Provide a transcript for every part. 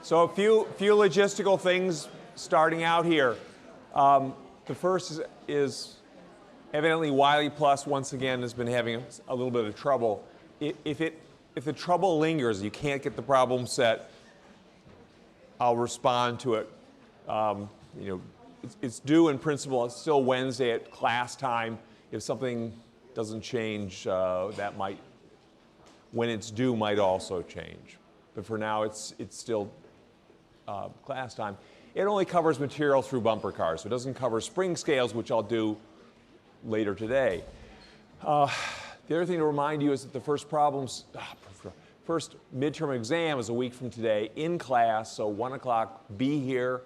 So a few logistical things starting out here. The first is evidently Wiley Plus once again has been having a little bit of trouble. If the trouble lingers, you can't get the problem set, I'll respond to it. It's due in principle. It's still Wednesday at class time. If something doesn't change, that might, when it's due, might also change. But for now, it's still class time. It only covers material through bumper cars, so it doesn't cover spring scales, which I'll do later today. The other thing to remind you is that the first midterm exam is a week from today in class, so 1 o'clock, be here.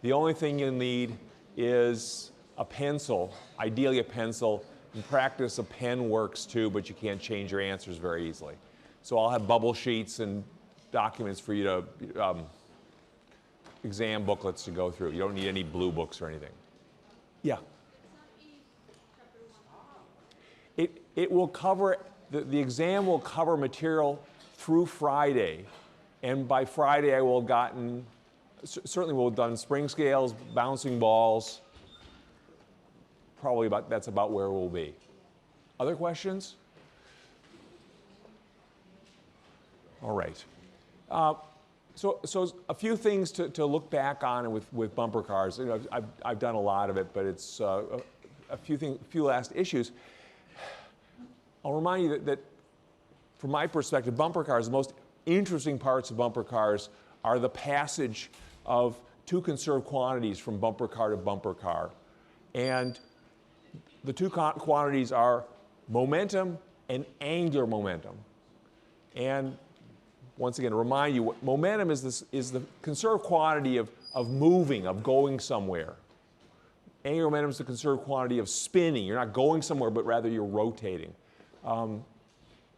The only thing you'll need is a pencil, ideally a pencil. In practice, a pen works too, but you can't change your answers very easily. So I'll have bubble sheets and documents for you to, exam booklets to go through. You don't need any blue books or anything. Yeah? It will cover, the exam will cover material through Friday. And by Friday, I will have gotten, certainly we'll have done spring scales, bouncing balls. Probably that's about where we'll be. Other questions? All right. So a few things to look back on with bumper cars. You know, I've done a lot of it, but it's a few last issues. I'll remind you that from my perspective, bumper cars, the most interesting parts of bumper cars are the passage of two conserved quantities from bumper car to bumper car. And the two quantities are momentum and angular momentum. And once again, to remind you, momentum is the conserved quantity of moving, of going somewhere. Angular momentum is the conserved quantity of spinning. You're not going somewhere, but rather you're rotating.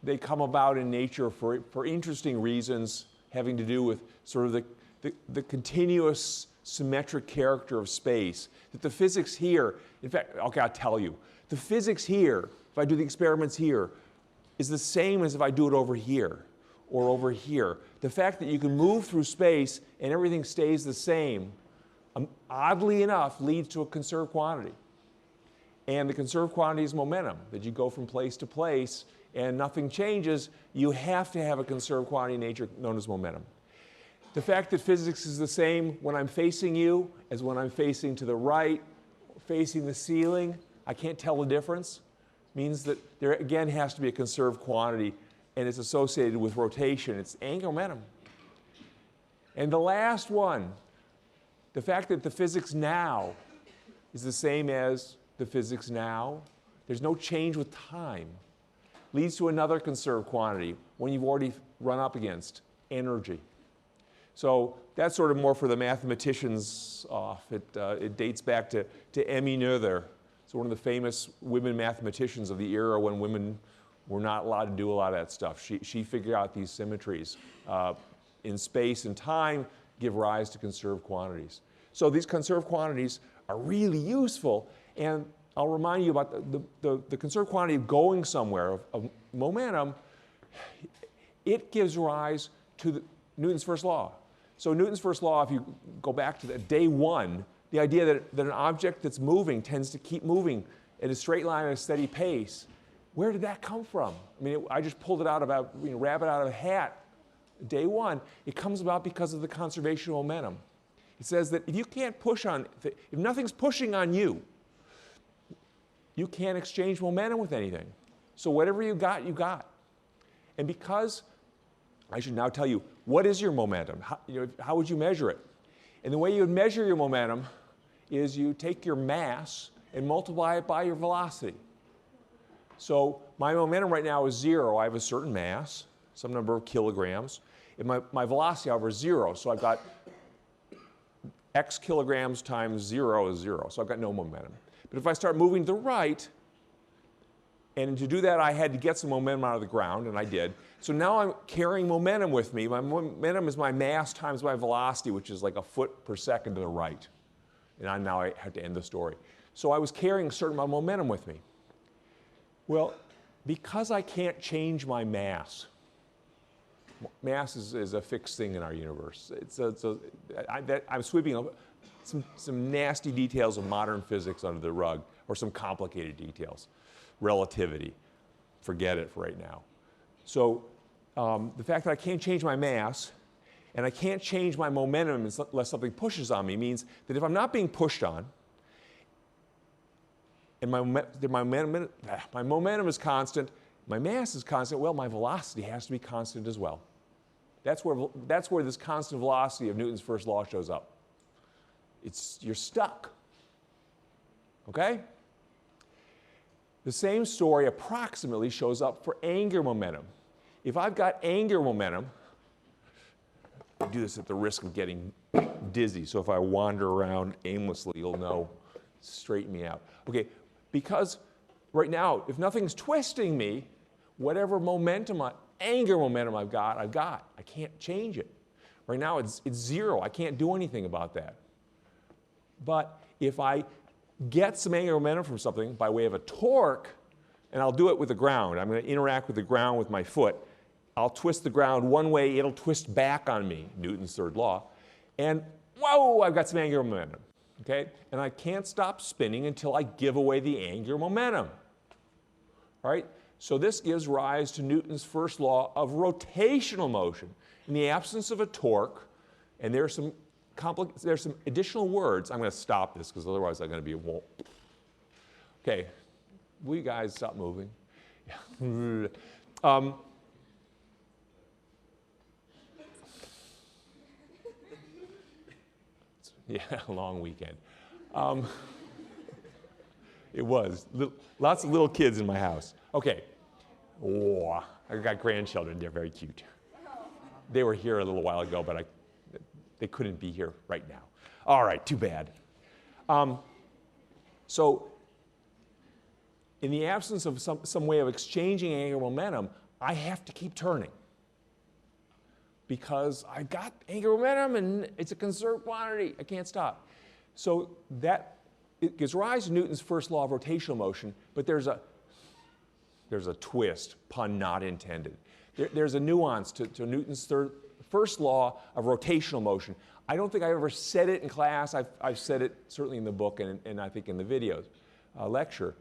They come about in nature for interesting reasons having to do with sort of the continuous symmetric character of space. That the physics here, in fact, okay, I'll tell you, the physics here, if I do the experiments here, is the same as if I do it over here or over here. The fact that you can move through space and everything stays the same, oddly enough, leads to a conserved quantity. And the conserved quantity is momentum, that you go from place to place and nothing changes. You have to have a conserved quantity in nature known as momentum. The fact that physics is the same when I'm facing you as when I'm facing to the right, facing the ceiling, I can't tell the difference, means that there again has to be a conserved quantity, and it's associated with rotation. It's angular momentum. And the last one, the fact that the physics now is the same as the physics now, there's no change with time, leads to another conserved quantity, when you've already run up against energy. So that's sort of more for the mathematicians off. It dates back to Emmy Noether. So one of the famous women mathematicians of the era when women were not allowed to do a lot of that stuff. She figured out these symmetries in space and time give rise to conserved quantities. So these conserved quantities are really useful, and I'll remind you about the conserved quantity of going somewhere, of momentum. It gives rise to Newton's first law. So Newton's first law, if you go back to day one, the idea that an object that's moving tends to keep moving at a straight line at a steady pace. Where did that come from? I mean, I just pulled it out of a rabbit out of a hat. Day one, it comes about because of the conservation of momentum. It says that if you can't push on, if nothing's pushing on you, you can't exchange momentum with anything. So whatever you got, you got. And because, I should now tell you, what is your momentum? How would you measure it? And the way you would measure your momentum is you take your mass and multiply it by your velocity. So my momentum right now is 0. I have a certain mass, some number of kilograms. And my velocity, however, is 0. So I've got x kilograms times 0 is 0. So I've got no momentum. But if I start moving to the right, and to do that I had to get some momentum out of the ground, and I did. So now I'm carrying momentum with me. My momentum is my mass times my velocity, which is like a foot per second to the right. And now I have to end the story. So I was carrying a certain amount of momentum with me. Well, because I can't change my mass, Mass is a fixed thing in our universe. I'm sweeping some nasty details of modern physics under the rug, or some complicated details. Relativity, forget it for right now. So the fact that I can't change my mass, and I can't change my momentum unless something pushes on me, means that if I'm not being pushed on, and my momentum is constant, my mass is constant, well, my velocity has to be constant as well. That's where this constant velocity of Newton's first law shows up. You're stuck. Okay? The same story approximately shows up for angular momentum. If I've got angular momentum, I do this at the risk of getting dizzy, so if I wander around aimlessly, you'll know, straighten me out. Okay, because right now, if nothing's twisting me, whatever momentum, angular momentum I've got. I can't change it. Right now, it's zero. I can't do anything about that. But if I get some angular momentum from something by way of a torque, and I'll do it with the ground. I'm going to interact with the ground with my foot. I'll twist the ground one way, it'll twist back on me, Newton's third law. And whoa, I've got some angular momentum. Okay? And I can't stop spinning until I give away the angular momentum. All right? So this gives rise to Newton's first law of rotational motion. In the absence of a torque, and there's some additional words. I'm going to stop this because otherwise I'm going to be a won't. Okay, will you guys stop moving? Yeah, long weekend. It was. Lots of little kids in my house. Okay. Oh, I got grandchildren. They're very cute. They were here a little while ago, but they couldn't be here right now. All right, too bad. So in the absence of some way of exchanging angular momentum, I have to keep turning. Because I've got angular momentum and it's a conserved quantity. I can't stop. So it gives rise to Newton's first law of rotational motion, but there's a twist, pun not intended. There's a nuance to Newton's first law of rotational motion. I don't think I ever said it in class. I've said it certainly in the book and I think in the videos lecture.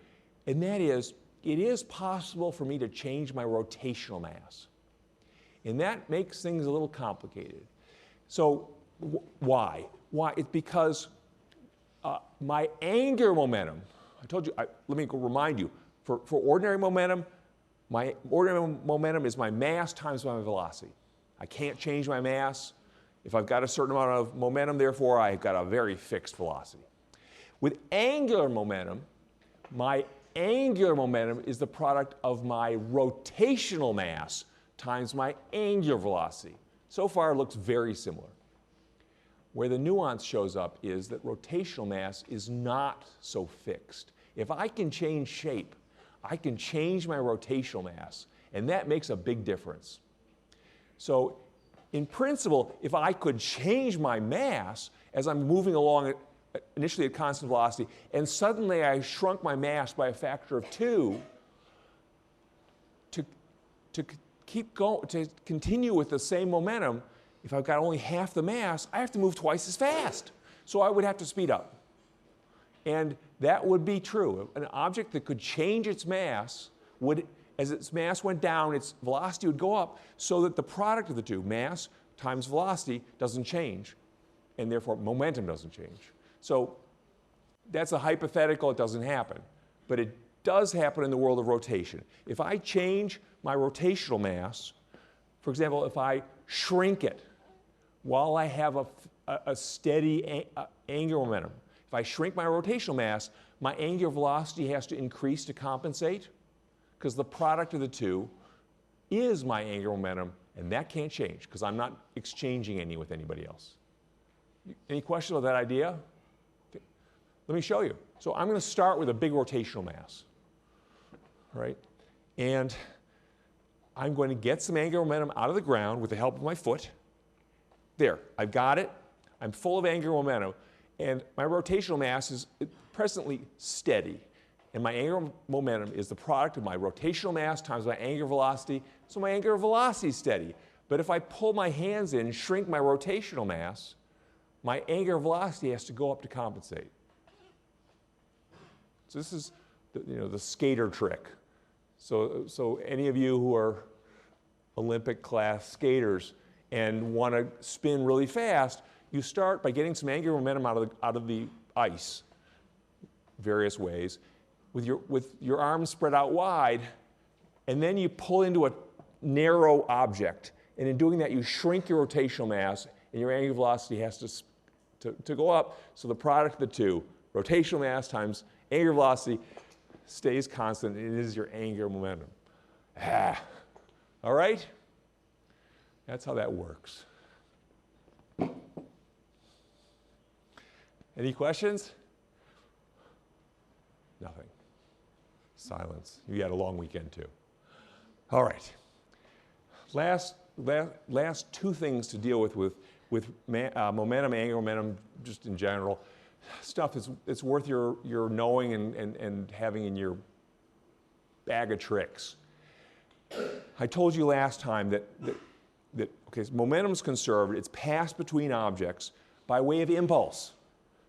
And that is, it is possible for me to change my rotational mass. And that makes things a little complicated. So why? Why? It's because my angular momentum, I told you, let me remind you, for ordinary momentum, my ordinary momentum is my mass times my velocity. I can't change my mass. If I've got a certain amount of momentum, therefore, I've got a very fixed velocity. With angular momentum, my angular momentum is the product of my rotational mass times my angular velocity. So far, it looks very similar. Where the nuance shows up is that rotational mass is not so fixed. If I can change shape, I can change my rotational mass, and that makes a big difference. So in principle, if I could change my mass as I'm moving along initially at constant velocity, and suddenly I shrunk my mass by a factor of 2, to continue with the same momentum, if I've got only half the mass, I have to move twice as fast. So I would have to speed up. And that would be true. An object that could change its mass would, as its mass went down, its velocity would go up so that the product of the two, mass times velocity, doesn't change. And therefore, momentum doesn't change. So that's a hypothetical. It doesn't happen. But it does happen in the world of rotation. If I change my rotational mass, for example, if I shrink it while I have a steady angular momentum, if I shrink my rotational mass, my angular velocity has to increase to compensate because the product of the two is my angular momentum, and that can't change because I'm not exchanging any with anybody else. Any question about that idea? Okay. Let me show you. So I'm going to start with a big rotational mass, right? And I'm going to get some angular momentum out of the ground with the help of my foot. There, I've got it. I'm full of angular momentum. And my rotational mass is presently steady. And my angular momentum is the product of my rotational mass times my angular velocity. So my angular velocity is steady. But if I pull my hands in, shrink my rotational mass, my angular velocity has to go up to compensate. So this is the skater trick. So any of you who are Olympic class skaters and want to spin really fast, you start by getting some angular momentum out of the ice, various ways, with your arms spread out wide, and then you pull into a narrow object. And in doing that, you shrink your rotational mass, and your angular velocity has to go up. So the product of the two, rotational mass times angular velocity, stays constant. It is your angular momentum. All right? That's how that works. Any questions? Nothing. Silence. You had a long weekend too. All right. Last two things to deal with momentum, angular momentum, just in general. Stuff it's worth your knowing and having in your bag of tricks. I told you last time that okay, so momentum is conserved. It's passed between objects by way of impulse.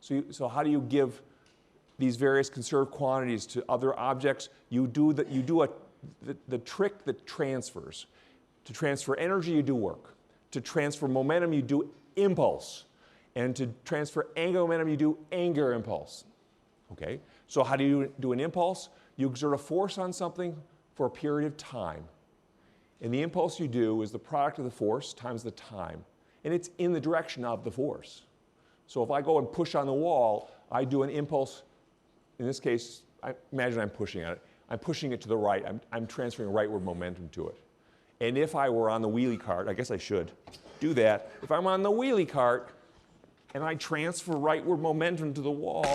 So how do you give these various conserved quantities to other objects? You do the trick that transfers. To transfer energy, you do work. To transfer momentum, you do impulse. And to transfer angular momentum, you do angular impulse. Okay? So how do you do an impulse? You exert a force on something for a period of time. And the impulse you do is the product of the force times the time. And it's in the direction of the force. So if I go and push on the wall, I do an impulse. In this case, imagine I'm pushing on it. I'm pushing it to the right. I'm transferring rightward momentum to it. And if I were on the wheelie cart, I guess I should do that. If I'm on the wheelie cart and I transfer rightward momentum to the wall,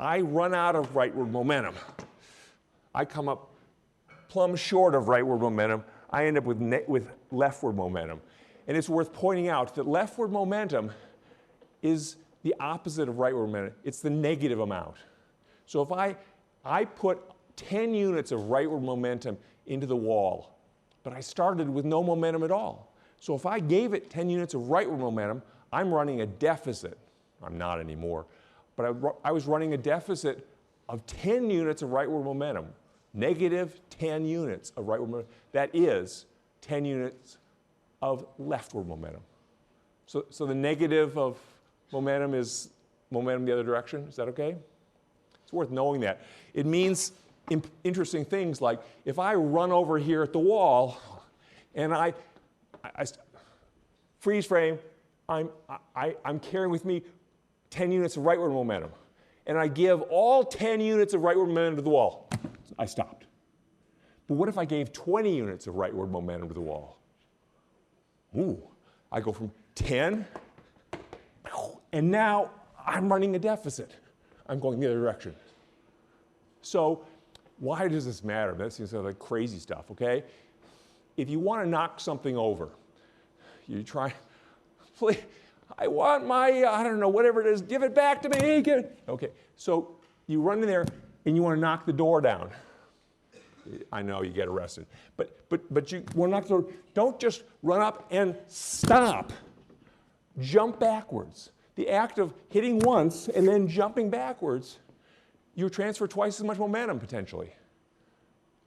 I run out of rightward momentum. I come up plumb short of rightward momentum. I end up with leftward momentum. And it's worth pointing out that leftward momentum is the opposite of rightward momentum. It's the negative amount. So if I put 10 units of rightward momentum into the wall, but I started with no momentum at all. So if I gave it 10 units of rightward momentum, I'm running a deficit. I'm not anymore. But I was running a deficit of 10 units of rightward momentum. Negative 10 units of rightward momentum. That is 10 units of leftward momentum. So the negative of momentum is momentum the other direction. Is that okay? It's worth knowing that. It means interesting things like if I run over here at the wall and I freeze frame, I'm carrying with me 10 units of rightward momentum. And I give all 10 units of rightward momentum to the wall. I stopped. But what if I gave 20 units of rightward momentum to the wall? Ooh, I go from 10, and now I'm running a deficit. I'm going the other direction. So why does this matter? That seems like crazy stuff, okay? If you want to knock something over, you try, please, I want my, I don't know, whatever it is, give it back to me. Okay, so you run in there and you want to knock the door down. I know you get arrested. But you want to knock the door, don't just run up and stop. Jump backwards. The act of hitting once and then jumping backwards, you transfer twice as much momentum potentially.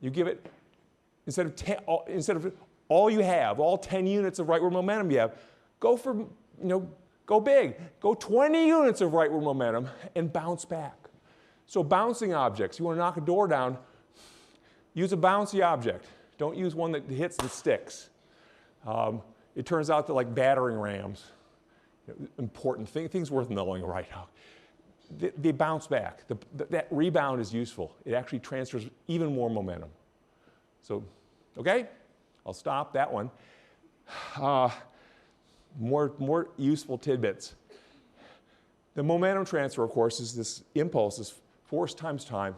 You give it, instead of all you have, all 10 units of rightward momentum you have, go big. Go 20 units of rightward momentum and bounce back. So bouncing objects, you want to knock a door down, use a bouncy object. Don't use one that hits and sticks. It turns out that like battering rams, important things worth knowing right now. They bounce back. That rebound is useful. It actually transfers even more momentum. So, okay, I'll stop that one. More useful tidbits. The momentum transfer, of course, is this impulse, this force times time.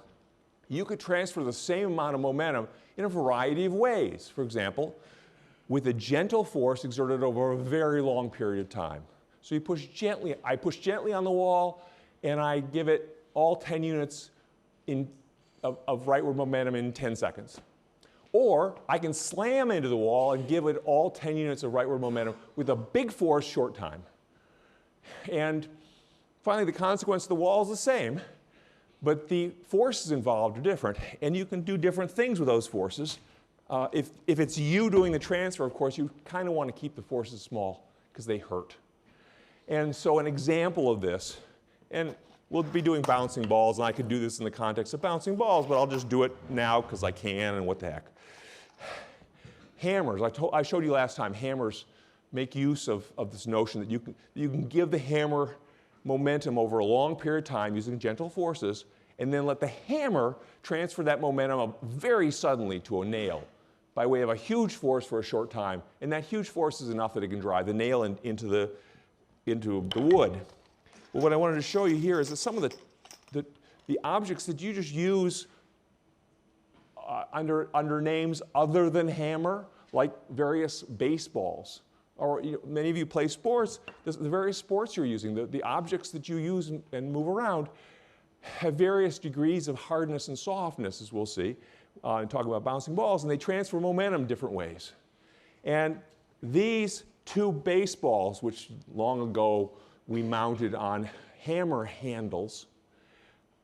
You could transfer the same amount of momentum in a variety of ways. For example, with a gentle force exerted over a very long period of time. So you push gently. I push gently on the wall, and I give it all 10 units of rightward momentum in 10 seconds. Or I can slam into the wall and give it all 10 units of rightward momentum with a big force, short time. And finally, the consequence of the wall is the same, but the forces involved are different, and you can do different things with those forces. If it's you doing the transfer, of course, you kind of want to keep the forces small because they hurt. And so an example of this, and we'll be doing bouncing balls, and I could do this in the context of bouncing balls, but I'll just do it now because I can, and what the heck. Hammers, I showed you last time, hammers make use of this notion that you can give the hammer momentum over a long period of time using gentle forces, and then let the hammer transfer that momentum very suddenly to a nail by way of a huge force for a short time. And that huge force is enough that it can drive the nail into the wood. But what I wanted to show you here is that some of the objects that you just use under names other than hammer, like various baseballs, or many of you play sports, the various sports you're using, the objects that you use and move around have various degrees of hardness and softness, as we'll see, and talk about bouncing balls, and they transfer momentum different ways. And these two baseballs, which long ago we mounted on hammer handles,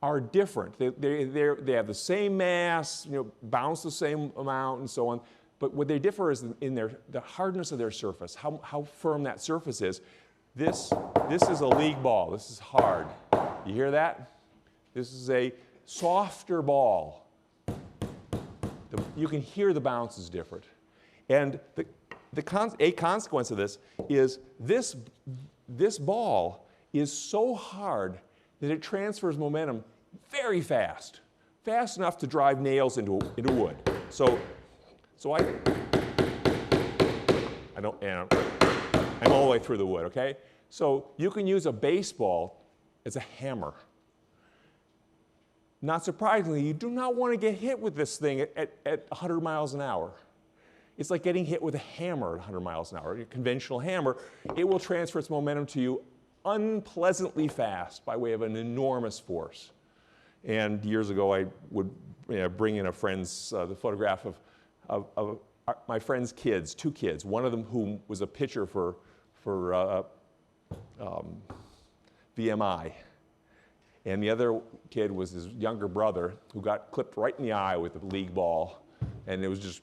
are different. They have the same mass, bounce the same amount, and so on. But what they differ is in the hardness of their surface, how firm that surface is. This is a league ball. This is hard. You hear that? This is a softer ball. You can hear the bounce is different. And a consequence of this is this ball is so hard that it transfers momentum very fast, fast enough to drive nails into wood. So I'm all the way through the wood, okay? So you can use a baseball as a hammer. Not surprisingly, you do not want to get hit with this thing at 100 miles an hour. It's like getting hit with a hammer at 100 miles an hour. A conventional hammer, it will transfer its momentum to you unpleasantly fast by way of an enormous force. And years ago, I would bring in a friend's, the photograph of my friend's kids, two kids, one of them who was a pitcher for VMI. And the other kid was his younger brother who got clipped right in the eye with a league ball. And it was just,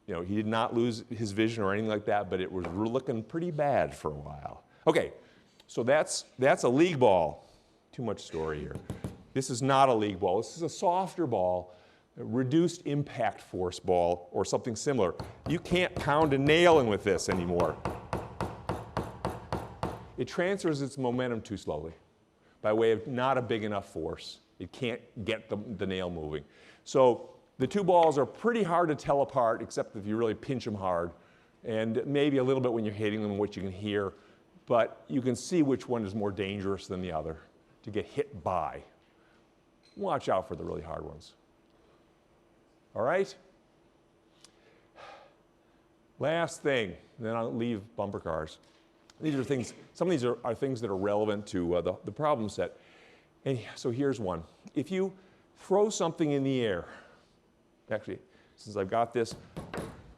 he did not lose his vision or anything like that, but it was looking pretty bad for a while. Okay, so that's a league ball. Too much story here. This is not a league ball. This is a softer ball, a reduced impact force ball, or something similar. You can't pound a nail in with this anymore. It transfers its momentum too slowly by way of not a big enough force. It can't get the nail moving. So the two balls are pretty hard to tell apart, except if you really pinch them hard, and maybe a little bit when you're hitting them, what you can hear. But you can see which one is more dangerous than the other to get hit by. Watch out for the really hard ones. All right? Last thing, then I'll leave bumper cars. These are things, some of these are things that are relevant to the problem set. And so here's one. If you throw something in the air, actually, since I've got this,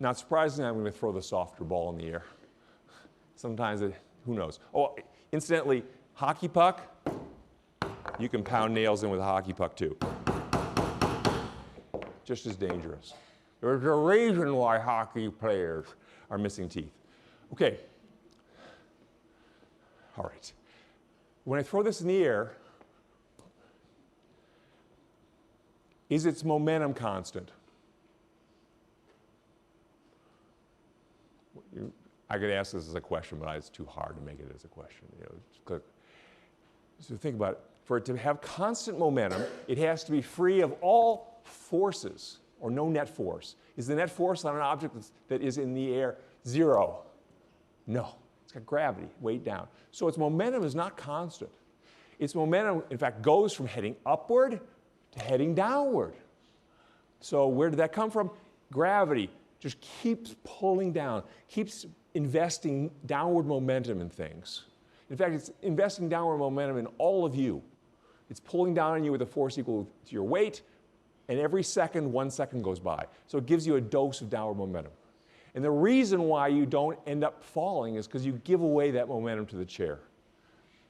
not surprisingly, I'm going to throw the softer ball in the air. Sometimes, who knows? Oh, incidentally, hockey puck, you can pound nails in with a hockey puck too. Just as dangerous. There's a reason why hockey players are missing teeth. Okay. All right. When I throw this in the air, is its momentum constant? I could ask this as a question, but it's too hard to make it as a question. So think about it. For it to have constant momentum, it has to be free of all forces, or no net force. Is the net force on an object that is in the air 0? No. It's got gravity, weight down. So its momentum is not constant. Its momentum, in fact, goes from heading upward to heading downward. So where did that come from? Gravity just keeps pulling down, keeps investing downward momentum in things. In fact, it's investing downward momentum in all of you. It's pulling down on you with a force equal to your weight, And every second, 1 second goes by. So it gives you a dose of downward momentum. And the reason why you don't end up falling is because you give away that momentum to the chair.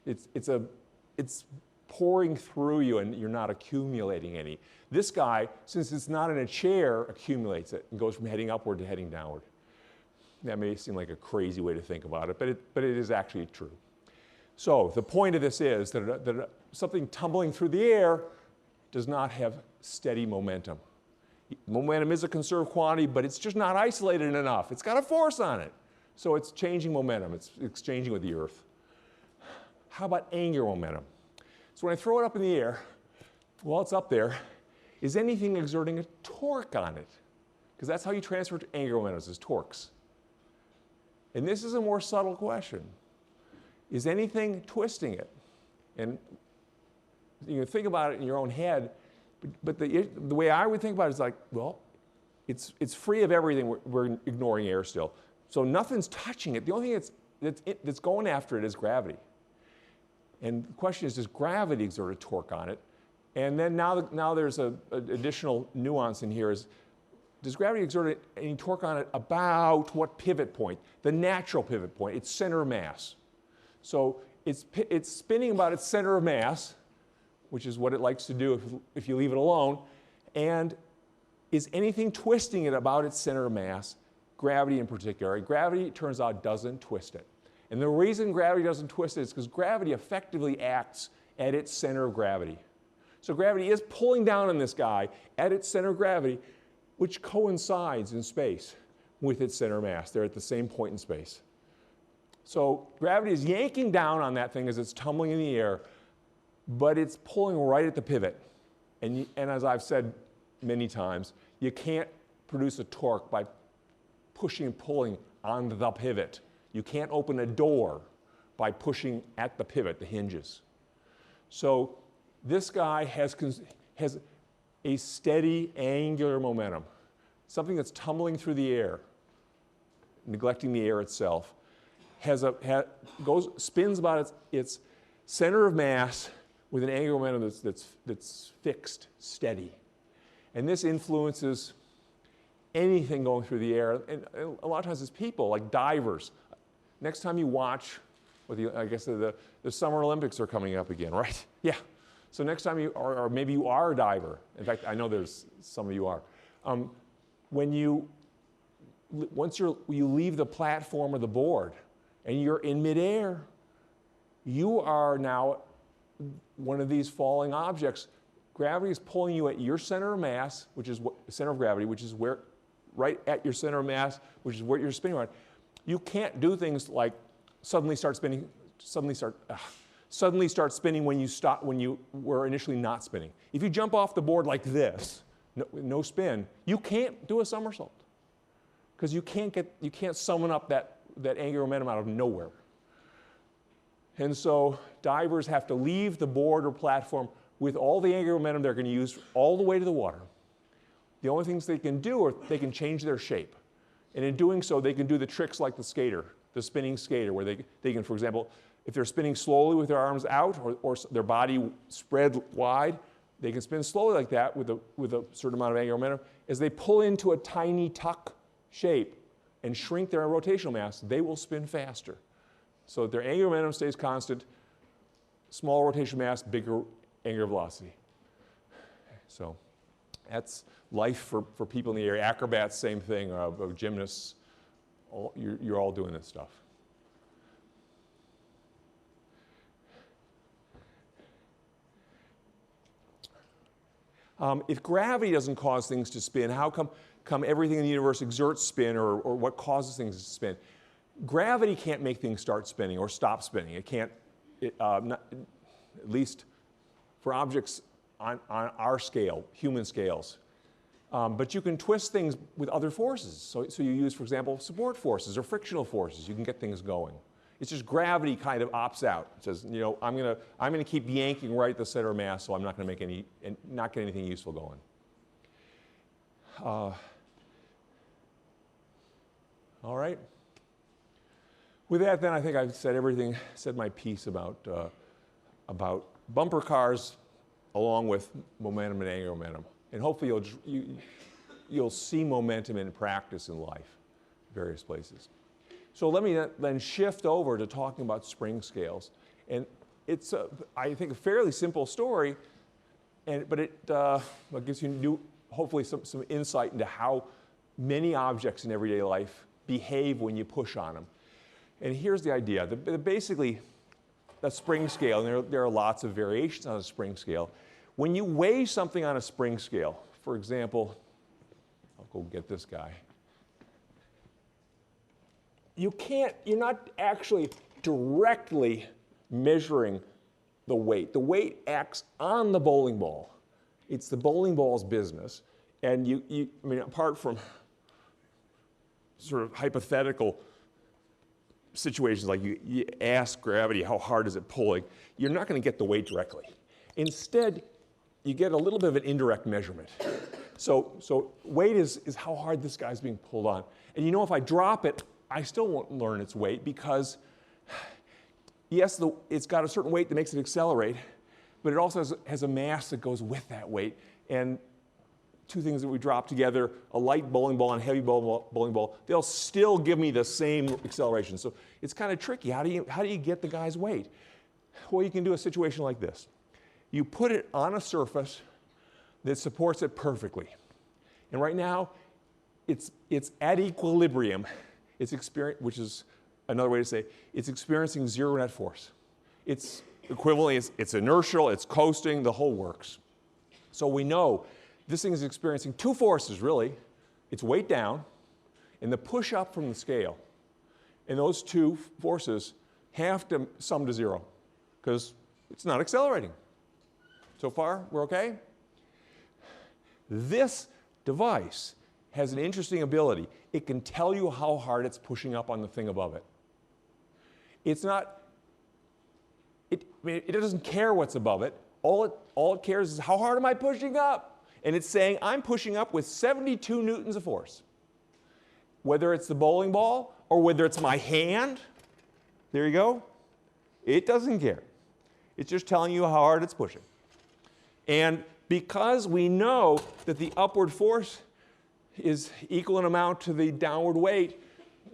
It's pouring through you and you're not accumulating any. This guy, since it's not in a chair, accumulates it and goes from heading upward to heading downward. That may seem like a crazy way to think about it, but it is actually true. So the point of this is that something tumbling through the air does not have steady momentum. Momentum is a conserved quantity, but it's just not isolated enough. It's got a force on it. So it's changing momentum. It's exchanging with the earth. How about angular momentum? So when I throw it up in the air, while it's up there, is anything exerting a torque on it? Because that's how you transfer angular momentum, is torques. And this is a more subtle question. Is anything twisting it? And you can think about it in your own head, but the way I would think about it is like, well, it's free of everything. We're ignoring air still. So nothing's touching it. The only thing that's going after it is gravity. And the question is, does gravity exert a torque on it? And then now there's an additional nuance in here is, does gravity exert any torque on it about what pivot point? The natural pivot point, its center of mass. So it's spinning about its center of mass, which is what it likes to do if you leave it alone. And is anything twisting it about its center of mass? Gravity in particular. Gravity, it turns out, doesn't twist it. And the reason gravity doesn't twist it is because gravity effectively acts at its center of gravity. So gravity is pulling down on this guy at its center of gravity, which coincides in space with its center of mass. They're at the same point in space. So gravity is yanking down on that thing as it's tumbling in the air, but it's pulling right at the pivot. And as I've said many times, you can't produce a torque by pushing and pulling on the pivot. You can't open a door by pushing at the pivot, the hinges. So this guy has a steady angular momentum, something that's tumbling through the air, neglecting the air itself, spins about its center of mass with an angular momentum that's fixed, steady. And this influences anything going through the air. And a lot of times it's people, like divers. Next time you watch, I guess the Summer Olympics are coming up again, right? Yeah. So next time or maybe you are a diver. In fact, I know there's some of you are. Once you leave the platform or the board and you're in midair, you are now one of these falling objects. Gravity is pulling you at your center of mass, which is center of gravity, which is where, right at your center of mass, which is where you're spinning around. You can't do things like suddenly start spinning when you were initially not spinning. If you jump off the board like this, no spin, you can't do a somersault because you can't summon up that angular momentum out of nowhere. And so divers have to leave the board or platform with all the angular momentum they're going to use all the way to the water. The only things they can do are they can change their shape. And in doing so, they can do the tricks like the skater, the spinning skater, where they can, for example, if they're spinning slowly with their arms out or their body spread wide, they can spin slowly like that with a certain amount of angular momentum. As they pull into a tiny tuck shape and shrink their rotational mass, they will spin faster. So their angular momentum stays constant, small rotational mass, bigger angular velocity. So that's life for people in the air. Acrobats, same thing, gymnasts, you're all doing this stuff. If gravity doesn't cause things to spin, how come everything in the universe exerts spin, or what causes things to spin? Gravity can't make things start spinning or stop spinning. It can't, at least for objects on our scale, human scales. But you can twist things with other forces. So you use, for example, support forces or frictional forces. You can get things going. It's just gravity kind of opts out. It says, I'm gonna keep yanking right at the center of mass, so I'm not gonna not get anything useful going. All right. With that, then I think I've said my piece about bumper cars, along with momentum and angular momentum. And hopefully you'll see momentum in practice in life, various places. So let me then shift over to talking about spring scales. And it's, I think, a fairly simple story, but it gives you hopefully some insight into how many objects in everyday life behave when you push on them. And here's the idea. Basically, a spring scale, and there are lots of variations on a spring scale. When you weigh something on a spring scale, for example, I'll go get this guy. You're not actually directly measuring the weight. The weight acts on the bowling ball. It's the bowling ball's business. And I mean, apart from sort of hypothetical situations like you ask gravity, how hard is it pulling, you're not going to get the weight directly. Instead, you get a little bit of an indirect measurement. So weight is how hard this guy's being pulled on. And you know, if I drop it, I still won't learn its weight because, yes, it's got a certain weight that makes it accelerate, but it also has a mass that goes with that weight. And two things that we drop together, a light bowling ball and a heavy bowling ball, they'll still give me the same acceleration. So it's kind of tricky. How do you get the guy's weight? Well, you can do a situation like this. You put it on a surface that supports it perfectly. And right now, it's at equilibrium. Which is another way to say it's experiencing zero net force. It's equivalently, it's inertial, it's coasting, the whole works. So we know this thing is experiencing two forces, really. Its weight down and the push up from the scale. And those two forces have to sum to zero because it's not accelerating. So far, we're okay? This device has an interesting ability. It can tell you how hard it's pushing up on the thing above it. It's not, it doesn't care what's above it. All it cares is how hard am I pushing up? And it's saying I'm pushing up with 72 newtons of force. Whether it's the bowling ball or whether it's my hand, there you go. It doesn't care. It's just telling you how hard it's pushing. And because we know that the upward force is equal in amount to the downward weight,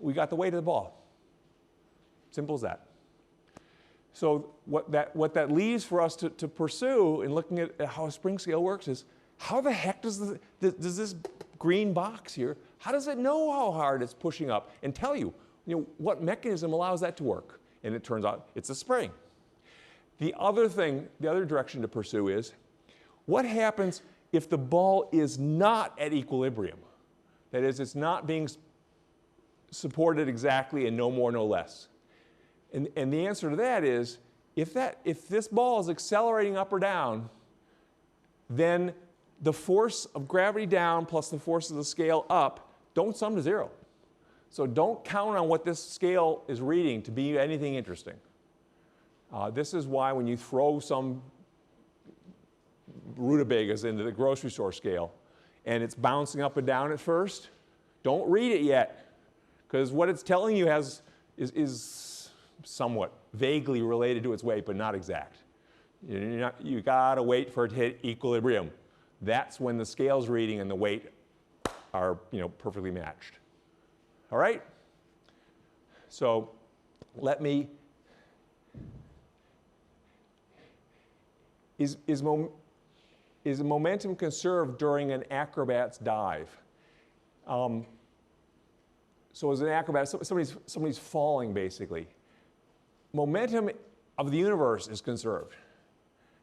we got the weight of the ball. Simple as that. So what that leaves for us to pursue in looking at how a spring scale works is, how the heck does this green box here, how does it know how hard it's pushing up and tell you, what mechanism allows that to work? And it turns out it's a spring. The other direction to pursue is, what happens if the ball is not at equilibrium? That is, it's not being supported exactly and no more, no less. And the answer to that is, if this ball is accelerating up or down, then the force of gravity down plus the force of the scale up don't sum to zero. So don't count on what this scale is reading to be anything interesting. This is why when you throw some rutabagas into the grocery store scale and it's bouncing up and down at first, don't read it yet, because what it's telling you is somewhat vaguely related to its weight, but not exact. You gotta wait for it to hit equilibrium. That's when the scale's reading and the weight are perfectly matched. All right? So let me, is momentum conserved during an acrobat's dive? So as an acrobat, somebody's falling, basically. Momentum of the universe is conserved.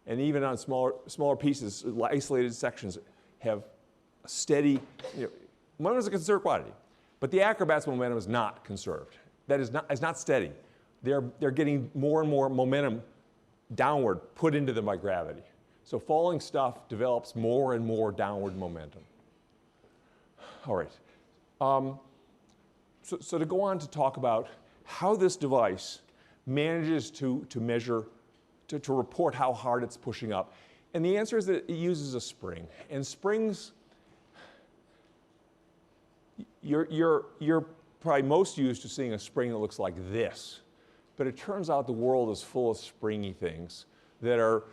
And even on smaller pieces, isolated sections have a steady, momentum is a conserved quantity. But the acrobat's momentum is not conserved. That is not steady. They're getting more and more momentum downward put into them by gravity. So falling stuff develops more and more downward momentum. All right. So to go on to talk about how this device manages to measure, to report how hard it's pushing up. And the answer is that it uses a spring. And springs, you're probably most used to seeing a spring that looks like this. But it turns out the world is full of springy things that are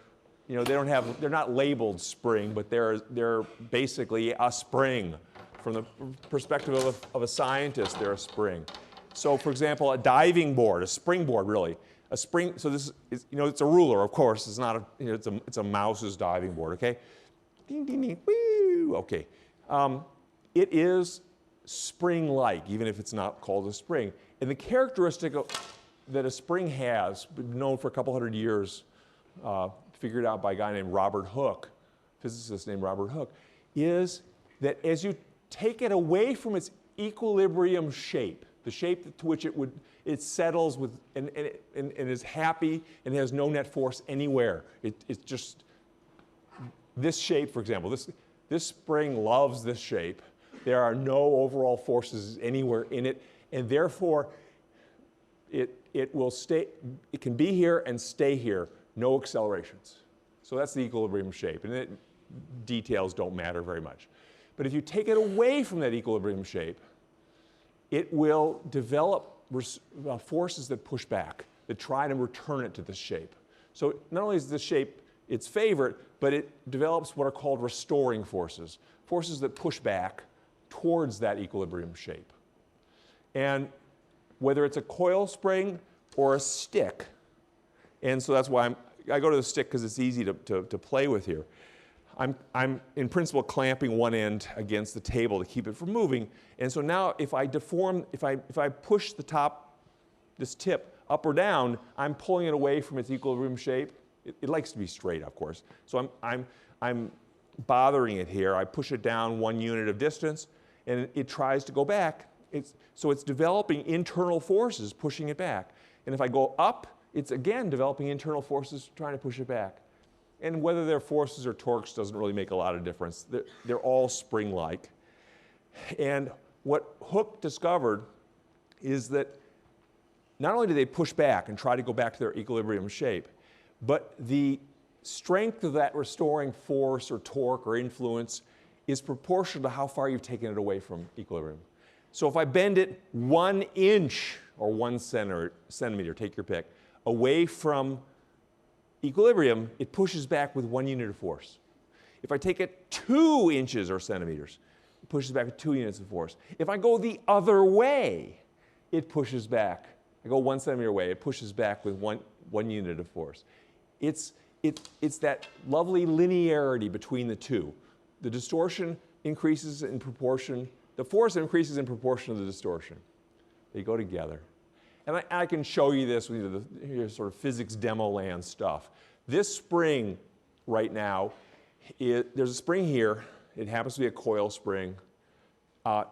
you know, they're not labeled spring, but they're basically a spring. From the perspective of a scientist, they're a spring. So for example, a diving board, a springboard really, a spring, so this is, you know, it's a ruler, of course, it's not a, you know, it's a mouse's diving board, okay? Ding, ding, ding, woo, okay. It is spring-like, even if it's not called a spring. And the characteristic that a spring has, been known for a couple hundred years, figured out by a guy named Robert Hooke, physicist named Robert Hooke, is that as you take it away from its equilibrium shape, the shape to which it settles with and is happy and has no net force anywhere. It's just this shape, for example. This spring loves this shape. There are no overall forces anywhere in it, and therefore it will stay. It can be here and stay here. No accelerations. So that's the equilibrium shape, and details don't matter very much. But if you take it away from that equilibrium shape, it will develop forces that push back, that try to return it to this shape. So not only is this shape its favorite, but it develops what are called restoring forces, forces that push back towards that equilibrium shape. And whether it's a coil spring or a stick, and so that's why I go to the stick because it's easy to play with here. I'm in principle clamping one end against the table to keep it from moving. And so now if I deform, if I push the top, this tip up or down, I'm pulling it away from its equilibrium shape. It likes to be straight, of course. So I'm bothering it here. I push it down 1 unit of distance, and it tries to go back. So it's developing internal forces pushing it back. And if I go up, it's again developing internal forces trying to push it back. And whether they're forces or torques doesn't really make a lot of difference. They're all spring-like. And what Hooke discovered is that not only do they push back and try to go back to their equilibrium shape, but the strength of that restoring force or torque or influence is proportional to how far you've taken it away from equilibrium. So if I bend it 1 inch or 1 centimeter, take your pick, away from equilibrium, it pushes back with 1 unit of force. If I take it 2 inches or centimeters, it pushes back with 2 units of force. If I go the other way, it pushes back. I go 1 centimeter away, it pushes back with one unit of force. It's that lovely linearity between the two. The distortion increases in proportion, the force increases in proportion to the distortion. They go together. And I can show you this with the sort of physics demo land stuff. This spring right now, there's a spring here. It happens to be a coil spring.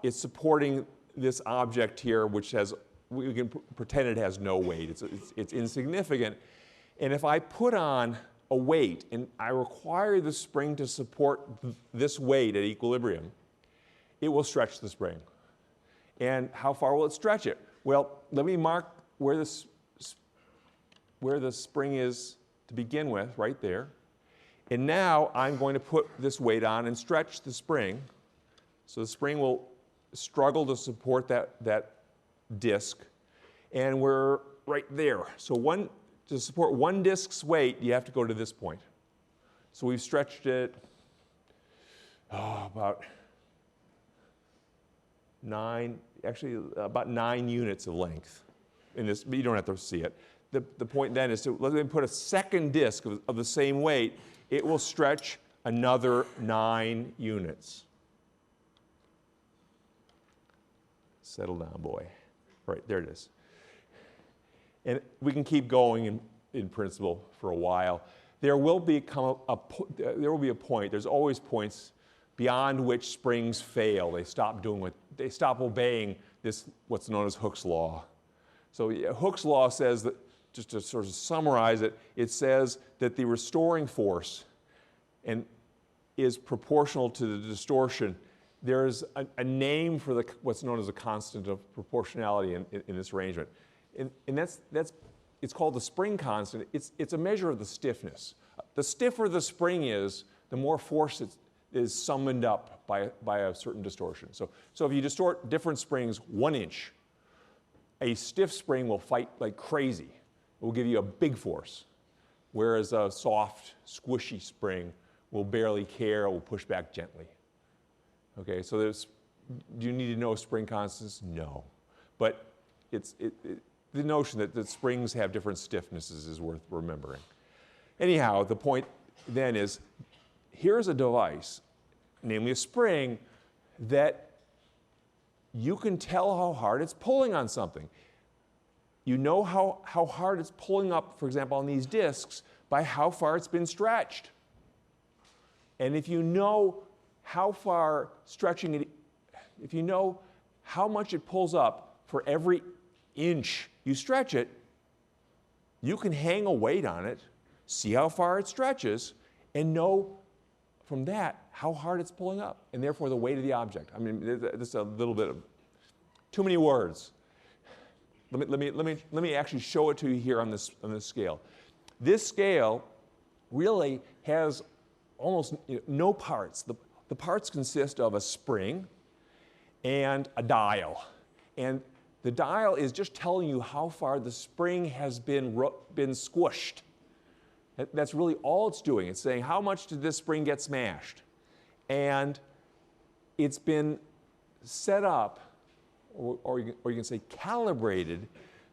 It's supporting this object here, which has, we can pretend it has no weight. It's insignificant. And if I put on a weight and I require the spring to support this weight at equilibrium, it will stretch the spring. And how far will it stretch it? Well, let me mark where the spring is to begin with, right there. And now I'm going to put this weight on and stretch the spring. So the spring will struggle to support that disc. And we're right there. So to support one disc's weight, you have to go to this point. So we've stretched it about 9 units of length. In this, but you don't have to see it. The point then is to let me put a second disc of the same weight. It will stretch another 9 units. Settle down, boy. Right, there it is. And we can keep going in principle for a while. There will be a point. There's always points beyond which springs fail. They stop obeying what's known as Hooke's law. So Hooke's law says that, just to sort of summarize it, it says that the restoring force is proportional to the distortion. There's a name for what's known as a constant of proportionality in this arrangement. And it's called the spring constant. It's a measure of the stiffness. The stiffer the spring is, the more force is summoned up by a certain distortion. So if you distort different springs 1 inch, a stiff spring will fight like crazy. It will give you a big force. whereas a soft, squishy spring will barely care, will push back gently. Okay, so do you need to know spring constants? No. But the notion that the springs have different stiffnesses is worth remembering. Anyhow, the point then is, here's a device, namely a spring, that you can tell how hard it's pulling on something. You know how hard it's pulling up, for example, on these discs by how far it's been stretched. And if you know how far stretching it, if you know how much it pulls up for every inch you stretch it, you can hang a weight on it, see how far it stretches, and know from that how hard it's pulling up, and therefore the weight of the object. I mean, this is a little bit of too many words. Let me actually show it to you here on this scale. This scale really has almost no parts. The parts consist of a spring and a dial, and the dial is just telling you how far the spring has been squished. That's really all it's doing. It's saying how much did this spring get smashed, and it's been set up, or you can say calibrated,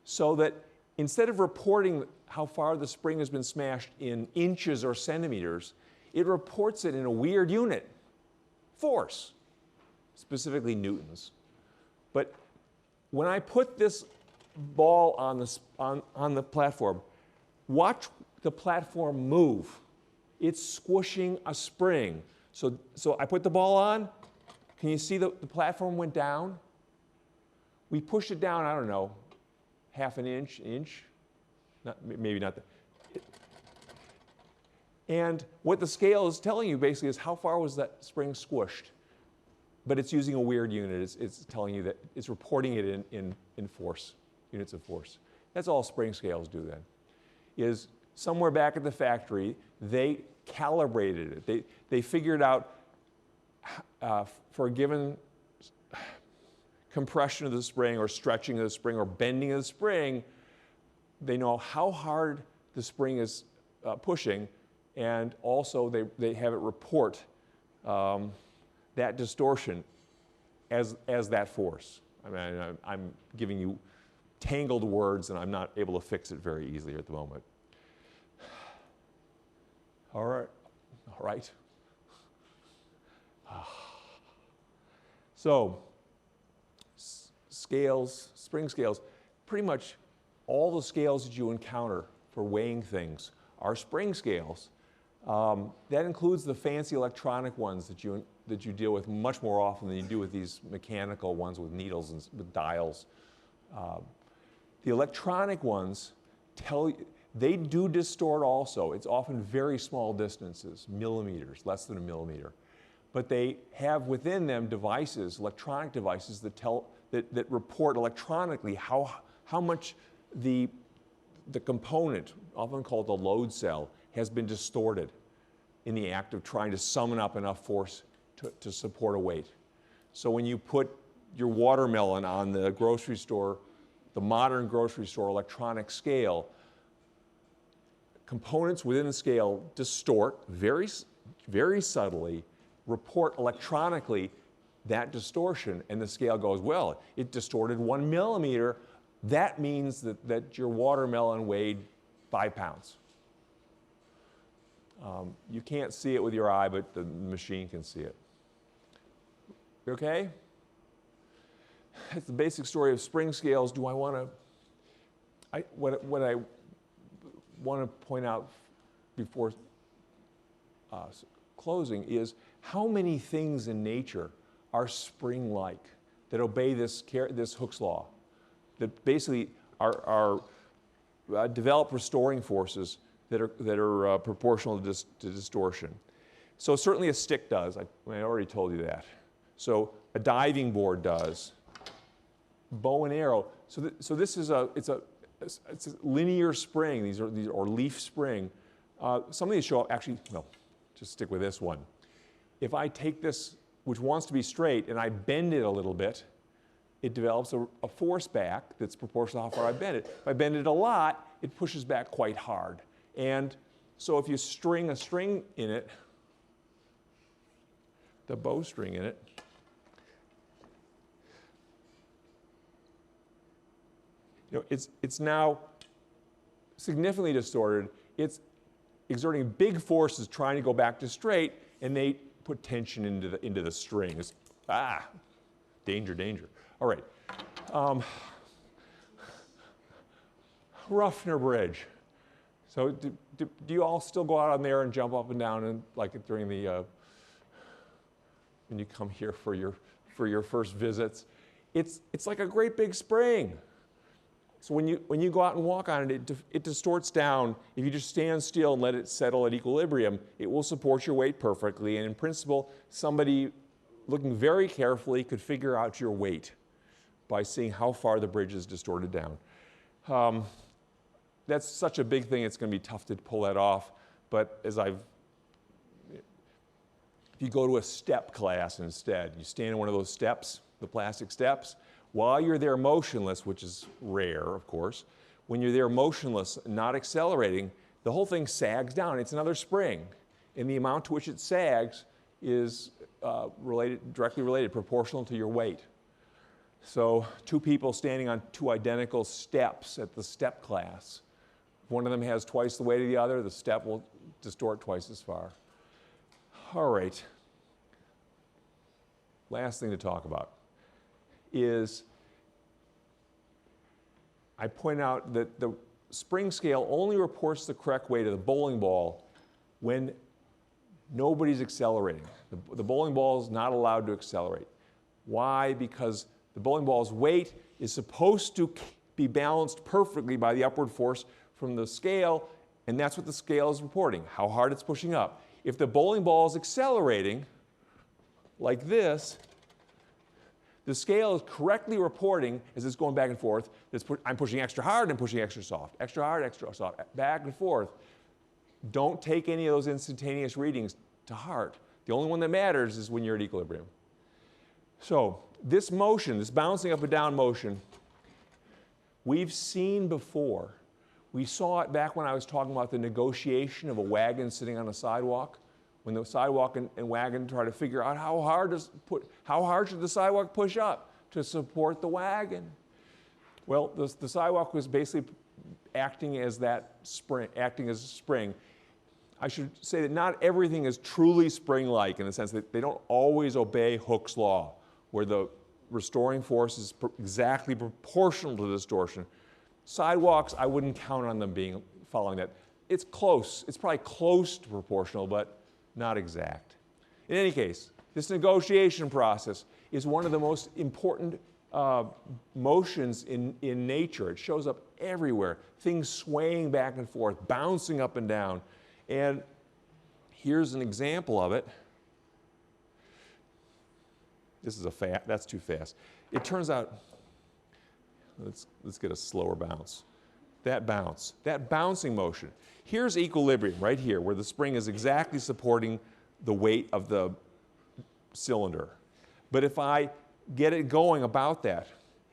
so that instead of reporting how far the spring has been smashed in inches or centimeters, it reports it in a weird unit, force, specifically newtons. But when I put this ball on the platform, watch the platform move. It's squishing a spring. So I put the ball on. Can you see the platform went down? We pushed it down, I don't know, half an inch, maybe not that. And what the scale is telling you basically is how far was that spring squished. But it's using a weird unit. It's telling you that it's reporting it in force, units of force. That's all spring scales do then, is somewhere back at the factory, they calibrated it. They figured out for a given compression of the spring or stretching of the spring or bending of the spring, they know how hard the spring is pushing, and also they have it report that distortion as that force. I mean, I'm giving you tangled words, and I'm not able to fix it very easily at the moment. All right. So, scales, spring scales, pretty much all the scales that you encounter for weighing things are spring scales. That includes the fancy electronic ones that you deal with much more often than you do with these mechanical ones with needles and with dials. The electronic ones they do distort also. It's often very small distances, millimeters, less than a millimeter. But they have within them devices, electronic devices that report electronically how much the component, often called the load cell, has been distorted in the act of trying to summon up enough force to support a weight. So when you put your watermelon on the grocery store, the modern grocery store electronic scale, components within the scale distort very, very subtly, report electronically that distortion, and the scale goes, well, it distorted 1 millimeter. That means that your watermelon weighed 5 pounds. You can't see it with your eye, but the machine can see it. Okay? That's the basic story of spring scales. Do I want to, what I want to point out before closing is how many things in nature are spring-like, that obey this Hooke's law, that basically are develop restoring forces that are proportional to distortion. So certainly a stick does. I already told you that. So a diving board does. Bow and arrow. So this is it's a linear spring. These are leaf spring. Some of these show up actually. No, just stick with this one. If I take this, which wants to be straight, and I bend it a little bit, it develops a force back that's proportional to how far I bend it. If I bend it a lot, it pushes back quite hard. And So if you string a string in it, the bowstring in it, it's now significantly distorted. It's exerting big forces trying to go back to straight, and they put tension into the string. It's, danger, danger. All right. Ruffner Bridge. So do you all still go out on there and jump up and down and like during the when you come here for your first visits? It's like a great big spring. So when you go out and walk on it, it distorts down. If you just stand still and let it settle at equilibrium, it will support your weight perfectly. And in principle, somebody looking very carefully could figure out your weight by seeing how far the bridge is distorted down. That's such a big thing, it's going to be tough to pull that off. But if you go to a step class instead, you stand in one of those steps, the plastic steps, while you're there motionless, which is rare, of course, when you're there motionless, not accelerating, the whole thing sags down. It's another spring. And the amount to which it sags is directly related, proportional to your weight. So 2 people standing on 2 identical steps at the step class. If one of them has twice the weight of the other, the step will distort twice as far. All right. Last thing to talk about is I point out that the spring scale only reports the correct weight of the bowling ball when nobody's accelerating. The bowling ball is not allowed to accelerate. Why? Because the bowling ball's weight is supposed to be balanced perfectly by the upward force from the scale, and that's what the scale is reporting, how hard it's pushing up. If the bowling ball is accelerating like this, the scale is correctly reporting as it's going back and forth. I'm pushing extra hard and pushing extra soft, extra hard, extra soft, back and forth. Don't take any of those instantaneous readings to heart. The only one that matters is when you're at equilibrium. So this motion, this bouncing up and down motion, we've seen before. We saw it back when I was talking about the negotiation of a wagon sitting on a sidewalk. When the sidewalk and wagon try to figure out how hard should the sidewalk push up to support the wagon. Well, the sidewalk was basically acting as that spring, acting as a spring. I should say that not everything is truly spring-like in the sense that they don't always obey Hooke's law, where the restoring force is exactly proportional to the distortion. Sidewalks, I wouldn't count on them following that. It's close. It's probably close to proportional, but not exact. In any case, this negotiation process is one of the most important motions in nature. It shows up everywhere, things swaying back and forth, bouncing up and down. And here's an example of it. This is that's too fast. It turns out, let's get a slower bounce. That bouncing motion. Here's equilibrium right here, where the spring is exactly supporting the weight of the cylinder. But if I get it going about that,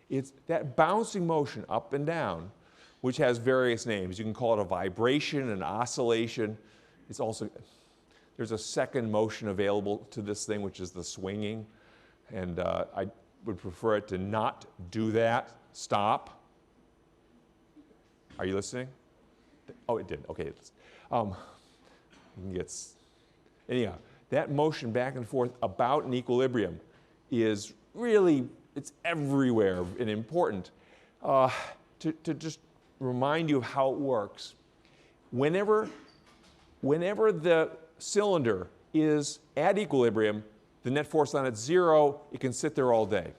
it's that bouncing motion up and down, which has various names. You can call it a vibration, an oscillation. It's also, there's a second motion available to this thing, which is the swinging. And I would prefer it to not do that. Stop. Are you listening? Oh, it did. Okay. Anyhow, that motion back and forth about an equilibrium is really, it's everywhere and important. To just remind you of how it works, whenever the cylinder is at equilibrium, the net force on it's 0, it can sit there all day.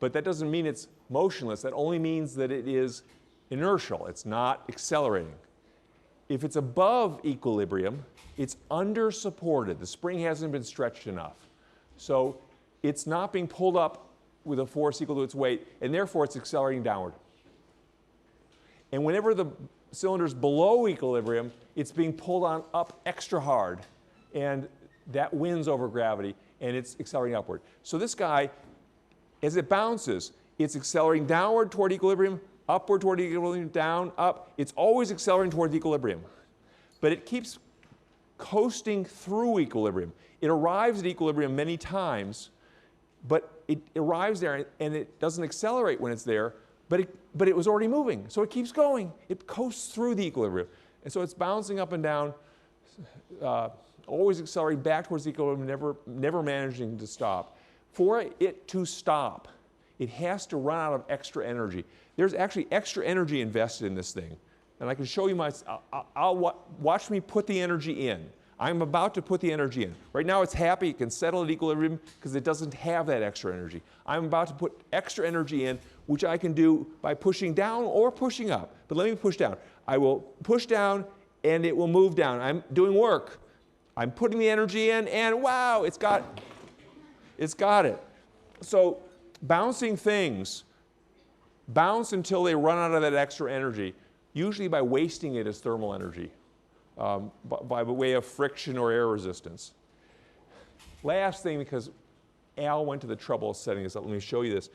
But that doesn't mean it's motionless. That only means that it is inertial. It's not accelerating. If it's above equilibrium, it's under-supported. The spring hasn't been stretched enough. So it's not being pulled up with a force equal to its weight, and therefore it's accelerating downward. And whenever the cylinder's below equilibrium, it's being pulled on up extra hard, and that wins over gravity, and it's accelerating upward. So this guy, as it bounces, it's accelerating downward toward equilibrium, upward toward equilibrium, down, up. It's always accelerating toward equilibrium. but it keeps coasting through equilibrium. It arrives at equilibrium many times, but it arrives there and it doesn't accelerate when it's there, but it was already moving. So it keeps going. It coasts through the equilibrium. And so it's bouncing up and down, always accelerating back towards equilibrium, never managing to stop. For it to stop, it has to run out of extra energy. There's actually extra energy invested in this thing. And I can show you watch me put the energy in. I'm about to put the energy in. Right now it's happy, it can settle at equilibrium because it doesn't have that extra energy. I'm about to put extra energy in, which I can do by pushing down or pushing up. But let me push down. I will push down and it will move down. I'm doing work. I'm putting the energy in and wow, it's got it. So bouncing things bounce until they run out of that extra energy, usually by wasting it as thermal energy, by way of friction or air resistance. Last thing, because Al went to the trouble of setting this up, let me show you this.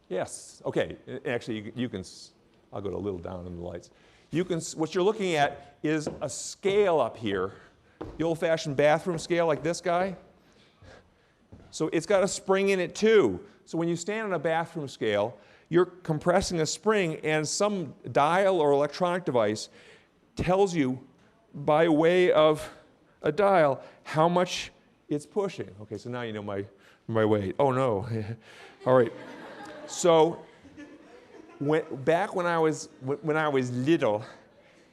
Yes, okay, actually you can, I'll go a little down in the lights. What you're looking at is a scale up here, the old-fashioned bathroom scale like this guy. So it's got a spring in it too. So when you stand on a bathroom scale, you're compressing a spring and some dial or electronic device tells you by way of a dial how much it's pushing. Okay, so now you know my weight. Oh no. All right. So back when I was little,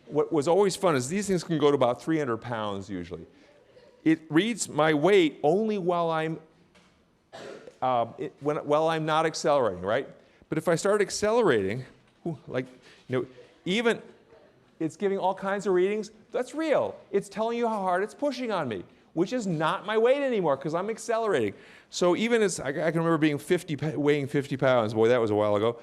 what was always fun is these things can go to about 300 pounds usually. It reads my weight only while I'm not accelerating, right? But if I start accelerating, even it's giving all kinds of readings, that's real. It's telling you how hard it's pushing on me, which is not my weight anymore because I'm accelerating. So even as I can remember weighing 50 pounds, boy, that was a while ago.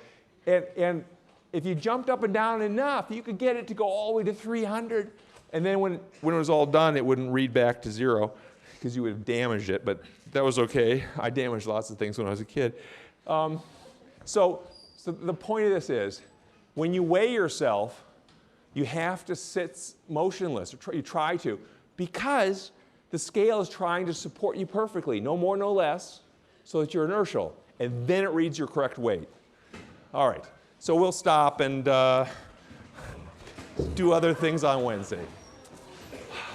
And if you jumped up and down enough, you could get it to go all the way to 300. And then when it was all done, it wouldn't read back to 0 because you would have damaged it, but that was okay. I damaged lots of things when I was a kid. So the point of this is, when you weigh yourself, you have to sit motionless, or you try to, because the scale is trying to support you perfectly, no more, no less, so that you're inertial, and then it reads your correct weight. All right, so we'll stop and do other things on Wednesday.